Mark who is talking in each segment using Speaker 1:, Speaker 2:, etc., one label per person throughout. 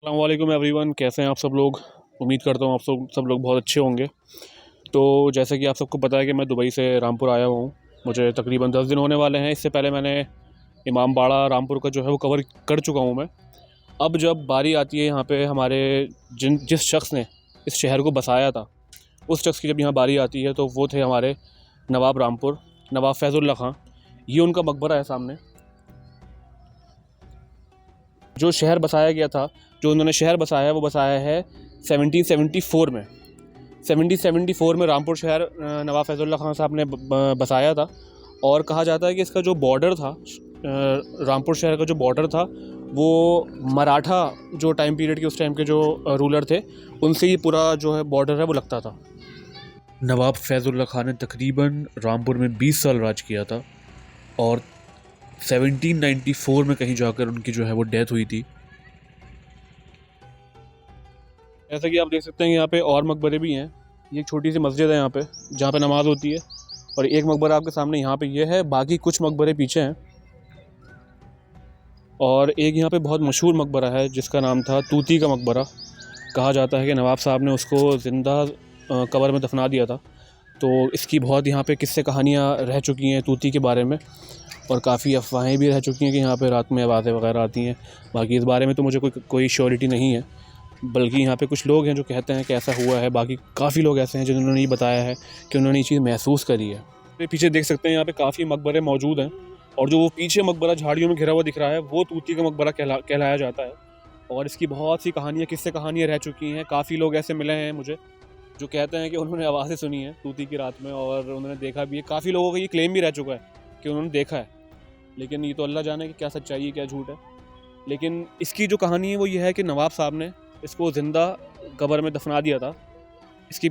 Speaker 1: अस्सलाम एवरीवन, कैसे हैं आप सब लोग। उम्मीद करता हूँ आप सब लोग बहुत अच्छे होंगे। तो जैसे कि आप सबको पता है कि मैं दुबई से रामपुर आया हूँ। मुझे तकरीबन 10 दिन होने वाले हैं। इससे पहले मैंने इमाम बाड़ा रामपुर का जो है वो कवर कर चुका हूँ मैं। अब जब बारी आती है यहाँ पे हमारे जिस शख्स ने इस शहर को बसाया था, उस शख्स की जब यहाँ बारी आती है तो वो थे हमारे नवाब रामपुर, नवाब फैज़ुल्लाह खां। ये उनका मकबरा है सामने। जो शहर बसाया गया था, जो उन्होंने शहर बसाया है, वो बसाया है 1774 में। 1774 में रामपुर शहर नवाब फैज़ुल्लाह खान साहब ने बसाया था। और कहा जाता है कि इसका जो बॉर्डर था, रामपुर शहर का जो बॉर्डर था, वो मराठा जो टाइम पीरियड के उस टाइम के जो रूलर थे, उनसे ही पूरा जो है बॉर्डर है वो लगता था। नवाब फैज़ुल्लाह खान ने तकरीबन रामपुर में 20 साल राज किया था और 1794 में कहीं जाकर उनकी जो है वो डेथ हुई थी। जैसा कि आप देख सकते हैं यहाँ पे और मकबरे भी हैं। ये एक छोटी सी मस्जिद है यहाँ पे, जहाँ पे नमाज होती है। और एक मकबरा आपके सामने यहाँ पे ये है, बाकी कुछ मकबरे पीछे हैं। और एक यहाँ पे बहुत मशहूर मकबरा है जिसका नाम था तूती का मकबरा। कहा जाता है कि नवाब साहब ने उसको ज़िंदा कब्र में दफना दिया था। तो इसकी बहुत यहाँ पे किस्से कहानियाँ रह चुकी हैं तूती के बारे में, और काफ़ी अफवाहें भी रह चुकी हैं कि यहाँ पे रात में आवाज़ें वगैरह आती हैं। बाकी इस बारे में तो मुझे कोई श्योरिटी नहीं है, बल्कि यहाँ पे कुछ लोग हैं जो कहते हैं कि ऐसा हुआ है। बाकी काफ़ी लोग ऐसे हैं जिन्होंने ये बताया है कि उन्होंने ये चीज़ महसूस करी है। तो पीछे देख सकते हैं यहाँ पे काफ़ी मकबरे मौजूद हैं। और जो वो पीछे मकबरा झाड़ियों में घिरा हुआ दिख रहा है, वो तूती का मकबरा कहलाया जाता है। और इसकी बहुत सी कहानियाँ, किस्से कहानियाँ रह चुकी हैं। काफ़ी लोग ऐसे मिले हैं मुझे जो कहते हैं कि उन्होंने आवाज़ें सुनी हैं तूती की रात में, और उन्होंने देखा भी है। काफ़ी लोगों का ये क्लेम भी रह चुका है कि उन्होंने देखा है, लेकिन ये तो अल्लाह जाने कि क्या सच्चाई है क्या झूठ है। लेकिन इसकी जो कहानी है वो ये है कि नवाब साहब ने इसको ज़िंदा कब्र में दफना दिया था। इसके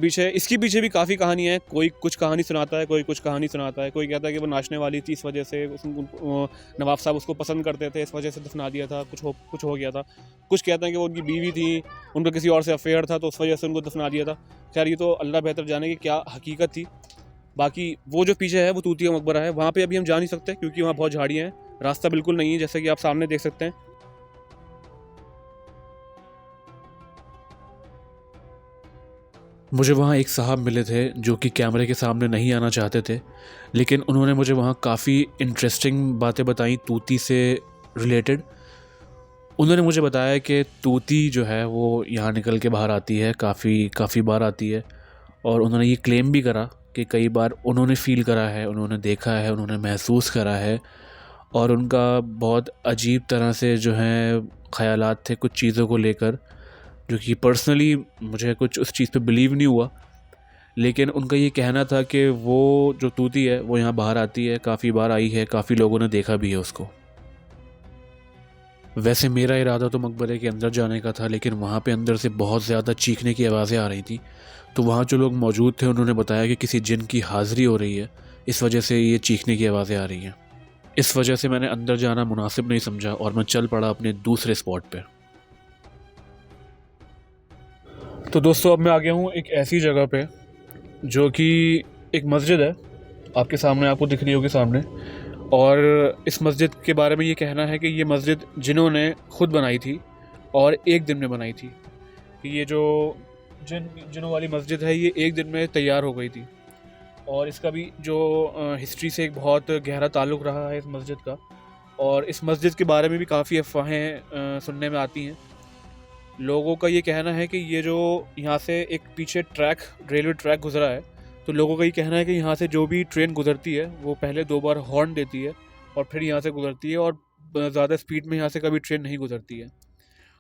Speaker 1: पीछे भी काफ़ी कहानियाँ हैं। कोई कुछ कहानी सुनाता है, कोई कुछ कहानी सुनाता है। कोई कहता है कि वो नाचने वाली थी, इस वजह से नवाब साहब उसको पसंद करते थे, इस वजह से दफना दिया था। कुछ हो गया था। कुछ कहते हैं कि वो उनकी बीवी थी, उनका किसी और से अफेयर था, तो उस वजह से उनको दफना दिया था। खैर, ये तो अल्लाह बेहतर जाने कि क्या हकीकत थी। बाकी वो जो पीछे है वो तूतिया मकबरा है। वहाँ पे अभी हम जा नहीं सकते क्योंकि वहाँ बहुत झाड़ियाँ हैं, रास्ता बिल्कुल नहीं है, जैसे कि आप सामने देख सकते हैं। मुझे वहाँ एक साहब मिले थे जो कि कैमरे के सामने नहीं आना चाहते थे, लेकिन उन्होंने मुझे वहाँ काफ़ी इंटरेस्टिंग बातें बताई तूती से रिलेटेड। उन्होंने मुझे बताया कि तूती जो है वो यहाँ निकल के बाहर आती है, काफ़ी बार आती है। और उन्होंने ये क्लेम भी करा कि कई बार उन्होंने फ़ील करा है, उन्होंने देखा है, उन्होंने महसूस करा है। और उनका बहुत अजीब तरह से जो है ख़यालात थे कुछ चीज़ों को लेकर, जो कि पर्सनली मुझे कुछ उस चीज़ पे बिलीव नहीं हुआ। लेकिन उनका ये कहना था कि वो जो तूती है वो यहाँ बाहर आती है, काफ़ी बार आई है, काफ़ी लोगों ने देखा भी है उसको। वैसे मेरा इरादा तो मकबरे के अंदर जाने का था, लेकिन वहाँ पे अंदर से बहुत ज़्यादा चीखने की आवाज़ें आ रही थी। तो वहाँ जो लोग मौजूद थे उन्होंने बताया कि किसी जिन की हाज़िरी हो रही है, इस वजह से ये चीखने की आवाज़ें आ रही हैं। इस वजह से मैंने अंदर जाना मुनासिब नहीं समझा और मैं चल पड़ा अपने दूसरे स्पॉट पे। तो दोस्तों, अब मैं आ गया हूँ एक ऐसी जगह पे जो कि एक मस्जिद है, आपके सामने, आपको दिख रही होगी सामने। और इस मस्जिद के बारे में ये कहना है कि ये मस्जिद जिन्होंने ख़ुद बनाई थी और एक दिन में बनाई थी। कि ये जो जिनों वाली मस्जिद है ये एक दिन में तैयार हो गई थी। और इसका भी जो हिस्ट्री से एक बहुत गहरा ताल्लुक़ रहा है इस मस्जिद का। और इस मस्जिद के बारे में भी काफ़ी अफवाहें सुनने में आती हैं। लोगों का ये कहना है कि ये जो यहाँ से एक पीछे रेलवे ट्रैक गुजरा है, तो लोगों का ये कहना है कि यहाँ से जो भी ट्रेन गुजरती है वो पहले 2 बार हॉर्न देती है और फिर यहाँ से गुजरती है, और ज़्यादा स्पीड में यहाँ से कभी ट्रेन नहीं गुजरती है।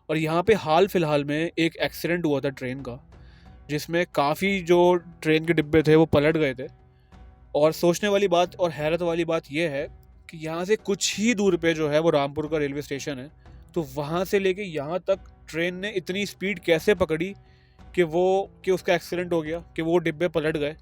Speaker 1: और यहाँ पे हाल फिलहाल में एक एक्सीडेंट हुआ था ट्रेन का, जिसमें काफ़ी जो ट्रेन के डिब्बे थे वो पलट गए थे। और सोचने वाली बात और हैरत वाली बात यह है कि यहाँ से कुछ ही दूर पे जो है वो रामपुर का रेलवे स्टेशन है। तो वहाँ से लेके यहाँ तक ट्रेन ने इतनी स्पीड कैसे पकड़ी कि उसका एक्सीडेंट हो गया, कि वो डिब्बे पलट गए।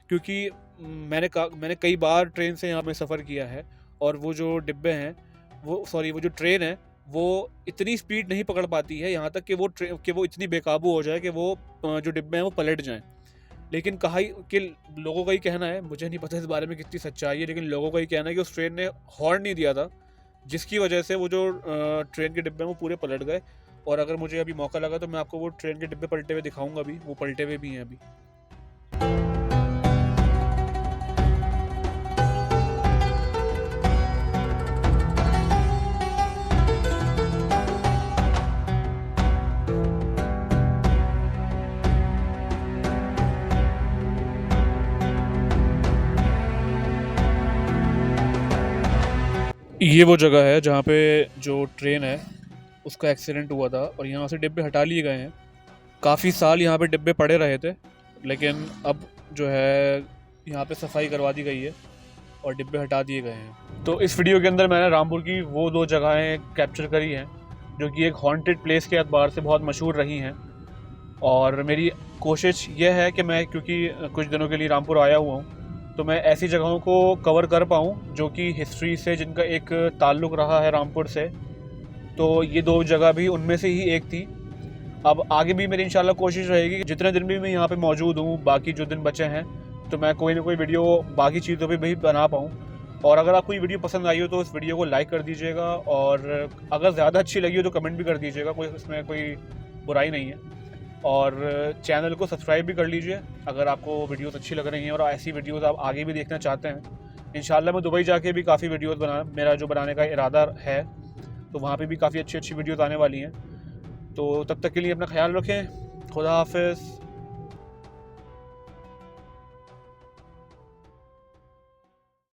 Speaker 1: क्योंकि मैंने कई बार ट्रेन से यहाँ पे सफ़र किया है, और वो जो डिब्बे हैं वो जो ट्रेन है वो इतनी स्पीड नहीं पकड़ पाती है यहाँ तक कि वो इतनी बेकाबू हो जाए कि वो जो डिब्बे हैं वो पलट जाएं। लेकिन कि लोगों का ही कहना है, मुझे नहीं पता इस बारे में कितनी सच्चाई है, लेकिन लोगों का ही कहना है कि उस ट्रेन ने हॉर्न नहीं दिया था, जिसकी वजह से वो जो ट्रेन के डिब्बे हैं वो पूरे पलट गए। और अगर मुझे अभी मौका लगा तो मैं आपको वो ट्रेन के डिब्बे पलटे हुए दिखाऊंगा भी, वो पलटे हुए भी हैं अभी। ये वो जगह है जहाँ पे जो ट्रेन है उसका एक्सीडेंट हुआ था और यहाँ से डिब्बे हटा लिए गए हैं। काफ़ी साल यहाँ पे डिब्बे पड़े रहे थे, लेकिन अब जो है यहाँ पे सफाई करवा दी गई है और डिब्बे हटा दिए गए हैं। तो इस वीडियो के अंदर मैंने रामपुर की वो 2 जगहें कैप्चर करी हैं जो कि एक हॉन्टेड प्लेस के एतबार से बहुत मशहूर रही हैं। और मेरी कोशिश ये है कि मैं, क्योंकि कुछ दिनों के लिए रामपुर आया हुआ हूँ, तो मैं ऐसी जगहों को कवर कर पाऊँ जो कि हिस्ट्री से जिनका एक ताल्लुक़ रहा है रामपुर से। तो ये 2 जगह भी उनमें से ही एक थी। अब आगे भी मेरी इंशाल्लाह कोशिश रहेगी कि जितने दिन भी मैं यहाँ पे मौजूद हूँ, बाकी जो दिन बचे हैं, तो मैं कोई ना कोई वीडियो बाकी चीज़ों पे भी बना पाऊँ। और अगर आपको ये वीडियो पसंद आई हो तो इस वीडियो को लाइक कर दीजिएगा, और अगर ज़्यादा अच्छी लगी हो तो कमेंट भी कर दीजिएगा, कोई इसमें कोई बुराई नहीं है। और चैनल को सब्सक्राइब भी कर लीजिए अगर आपको वीडियोस अच्छी लग रही हैं और ऐसी वीडियोस आप आगे भी देखना चाहते हैं। इंशाल्लाह मैं दुबई जाके भी काफ़ी वीडियोस मेरा जो बनाने का इरादा है, तो वहाँ पे भी काफ़ी अच्छी अच्छी वीडियोस आने वाली हैं। तो तब तक के लिए अपना ख्याल रखें। खुदा हाफिज़।